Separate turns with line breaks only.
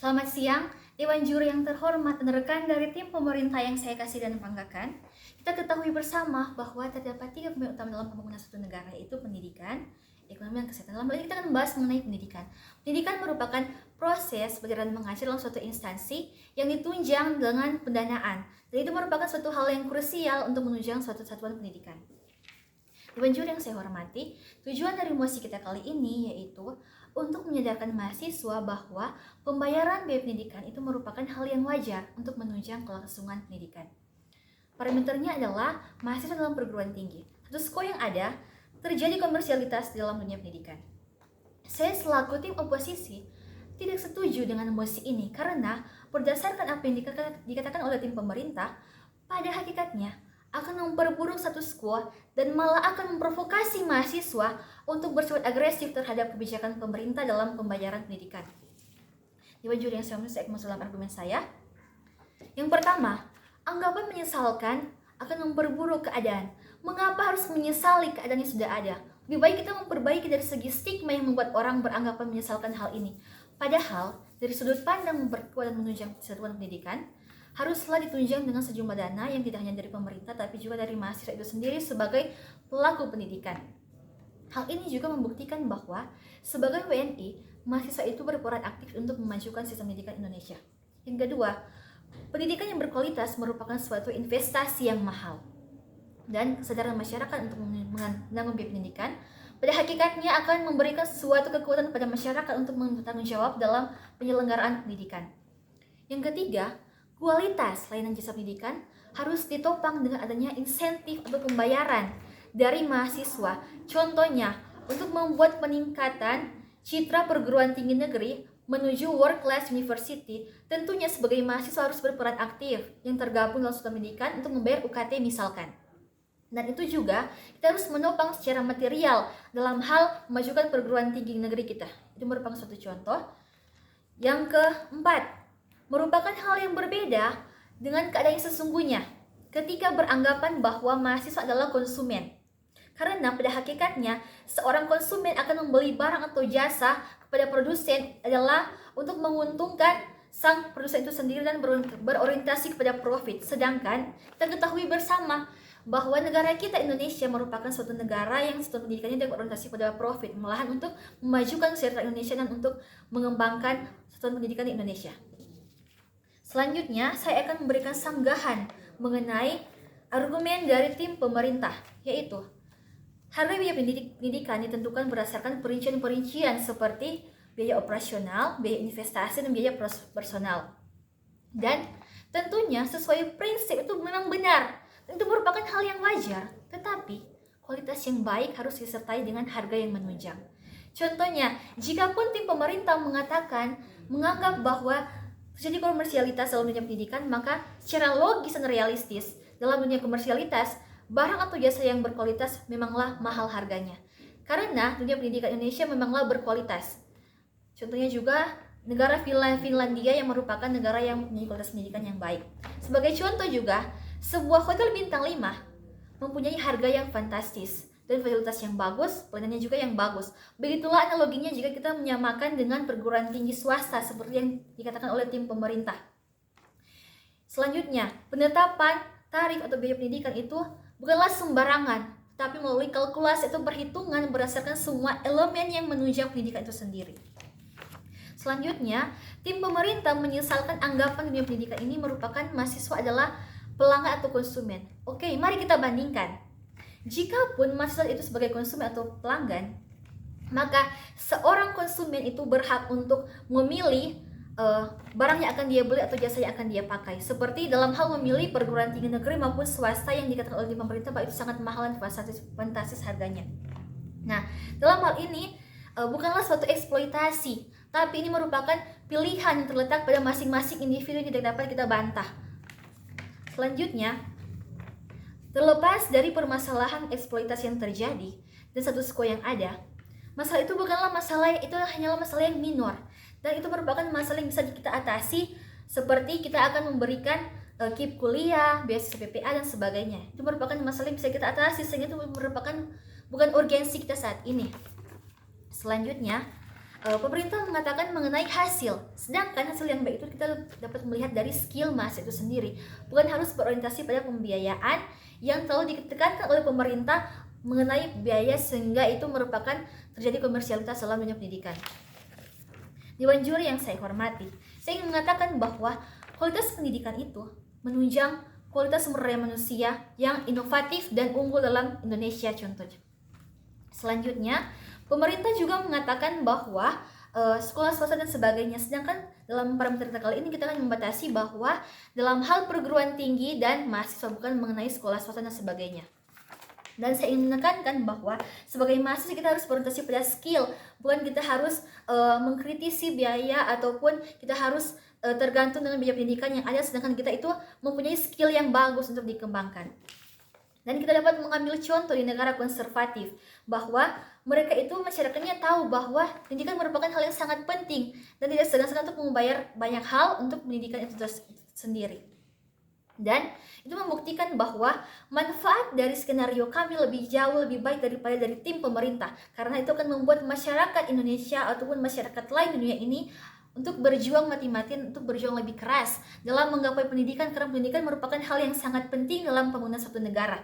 Selamat siang, Dewan Juri yang terhormat dan rekan dari tim pemerintah yang saya kasih dan banggakan. Kita ketahui bersama bahwa terdapat 3 pemain utama dalam pembangunan suatu negara, yaitu pendidikan, ekonomi, dan kesehatan. Dalam hal ini kita akan membahas mengenai pendidikan. Pendidikan merupakan proses belajar dan mengajar dalam suatu instansi yang ditunjang dengan pendanaan. Dan itu merupakan suatu hal yang krusial untuk menunjang suatu satuan pendidikan. Dewan Juri yang saya hormati, tujuan dari mosi kita kali ini yaitu untuk menyadarkan mahasiswa bahwa pembayaran biaya pendidikan itu merupakan hal yang wajar untuk menunjang kelangsungan pendidikan. Parameternya adalah mahasiswa dalam perguruan tinggi. Status quo yang ada, terjadi komersialitas dalam dunia pendidikan. Saya selaku tim oposisi tidak setuju dengan mosi ini karena berdasarkan apa yang dikatakan oleh tim pemerintah, pada hakikatnya akan memperburuk status quo dan malah akan memprovokasi mahasiswa untuk bersifat agresif terhadap kebijakan pemerintah dalam pembayaran pendidikan. Dewan Juri yang saya akan masuk dalam argumen saya. Yang pertama, anggapan menyesalkan akan memperburuk keadaan. Mengapa harus menyesali keadaan yang sudah ada? Lebih baik kita memperbaiki dari segi stigma yang membuat orang beranggapan menyesalkan hal ini. Padahal, dari sudut pandang memperkuat dan menunjang satuan pendidikan, haruslah ditunjang dengan sejumlah dana yang tidak hanya dari pemerintah tapi juga dari mahasiswa itu sendiri sebagai pelaku pendidikan. Hal ini juga membuktikan bahwa sebagai WNI, mahasiswa itu berperan aktif untuk memajukan sistem pendidikan Indonesia. Yang kedua, pendidikan yang berkualitas merupakan suatu investasi yang mahal. Dan kesadaran masyarakat untuk menanggung biaya pendidikan pada hakikatnya akan memberikan suatu kekuatan pada masyarakat untuk bertanggung jawab dalam penyelenggaraan pendidikan. Yang ketiga, kualitas layanan jasa pendidikan harus ditopang dengan adanya insentif atau pembayaran dari mahasiswa. Contohnya, untuk membuat peningkatan citra perguruan tinggi negeri menuju world class university, tentunya sebagai mahasiswa harus berperan aktif yang tergabung dalam suatu pendidikan untuk membayar UKT misalkan. Dan itu juga kita harus menopang secara material dalam hal memajukan perguruan tinggi negeri kita. Itu merupakan suatu contoh. Yang keempat, merupakan hal yang berbeda dengan keadaan yang sesungguhnya ketika beranggapan bahwa mahasiswa adalah konsumen. Karena pada hakikatnya seorang konsumen akan membeli barang atau jasa kepada produsen adalah untuk menguntungkan sang produsen itu sendiri dan berorientasi kepada profit. Sedangkan kita ketahui bersama bahwa negara kita Indonesia merupakan suatu negara yang sistem pendidikannya tidak berorientasi pada profit, malahan untuk memajukan kesejahteraan Indonesia dan untuk mengembangkan sistem pendidikan di Indonesia. Selanjutnya, saya akan memberikan sanggahan mengenai argumen dari tim pemerintah, yaitu harga biaya pendidikan ditentukan berdasarkan perincian-perincian seperti biaya operasional, biaya investasi, dan biaya personal. Dan tentunya sesuai prinsip itu memang benar, itu merupakan hal yang wajar, tetapi kualitas yang baik harus disertai dengan harga yang menunjang. Contohnya, jikapun tim pemerintah menganggap bahwa terjadi komersialitas dalam dunia pendidikan, maka secara logis dan realistis dalam dunia komersialitas, barang atau jasa yang berkualitas memanglah mahal harganya. Karena dunia pendidikan Indonesia memanglah berkualitas. Contohnya juga negara Finlandia yang merupakan negara yang mempunyai kualitas pendidikan yang baik. Sebagai contoh juga, sebuah hotel bintang 5 mempunyai harga yang fantastis dan fasilitas yang bagus, pelayanannya juga yang bagus. Begitulah analoginya jika kita menyamakan dengan perguruan tinggi swasta seperti yang dikatakan oleh tim pemerintah. Selanjutnya, penetapan tarif atau biaya pendidikan itu bukanlah sembarangan, tapi melalui kalkulasi atau perhitungan berdasarkan semua elemen yang menunjang pendidikan itu sendiri. Selanjutnya, tim pemerintah menyesalkan anggapan dunia pendidikan ini merupakan mahasiswa adalah pelanggan atau konsumen. Oke, mari kita bandingkan. Jikapun mahasiswa itu sebagai konsumen atau pelanggan, maka seorang konsumen itu berhak untuk memilih barang yang akan dia beli atau jasa yang akan dia pakai. Seperti dalam hal memilih perguruan tinggi negeri maupun swasta yang dikatakan oleh pemerintah bahwa itu sangat mahal dan fantastis harganya. Nah, dalam hal ini bukanlah suatu eksploitasi, tapi ini merupakan pilihan yang terletak pada masing-masing individu yang tidak dapat kita bantah. Selanjutnya, terlepas dari permasalahan eksploitasi yang terjadi dan status quo yang ada, masalah itu bukanlah masalah, itu hanyalah masalah yang minor. Dan itu merupakan masalah yang bisa kita atasi, seperti kita akan memberikan KIP kuliah, beasiswa PPA, dan sebagainya. Itu merupakan masalah yang bisa kita atasi, sehingga itu merupakan bukan urgensi kita saat ini. Selanjutnya, Pemerintah mengatakan mengenai hasil, sedangkan hasil yang baik itu kita dapat melihat dari skill mahasiswa itu sendiri, bukan harus berorientasi pada pembiayaan yang terlalu ditekankan oleh pemerintah mengenai biaya sehingga itu merupakan terjadi komersialitas dalam dunia pendidikan. Dewan juri yang saya hormati, saya ingin mengatakan bahwa kualitas pendidikan itu menunjang kualitas sumber daya manusia yang inovatif dan unggul dalam Indonesia contohnya. Selanjutnya, pemerintah juga mengatakan bahwa sekolah swasta dan sebagainya, sedangkan dalam parameter kali ini kita akan membatasi bahwa dalam hal perguruan tinggi dan mahasiswa, bukan mengenai sekolah swasta dan sebagainya. Dan saya ingin menekankan bahwa sebagai mahasiswa kita harus berorientasi pada skill, bukan kita harus mengkritisi biaya ataupun kita harus tergantung dengan biaya pendidikan yang ada, sedangkan kita itu mempunyai skill yang bagus untuk dikembangkan. Dan kita dapat mengambil contoh di negara konservatif bahwa mereka itu masyarakatnya tahu bahwa pendidikan merupakan hal yang sangat penting dan tidak segan-segan untuk membayar banyak hal untuk pendidikan itu sendiri. Dan itu membuktikan bahwa manfaat dari skenario kami lebih jauh lebih baik daripada dari tim pemerintah, karena itu akan membuat masyarakat Indonesia ataupun masyarakat lain di dunia ini untuk berjuang mati-matian, untuk berjuang lebih keras dalam menggapai pendidikan, karena pendidikan merupakan hal yang sangat penting dalam pembangunan suatu negara.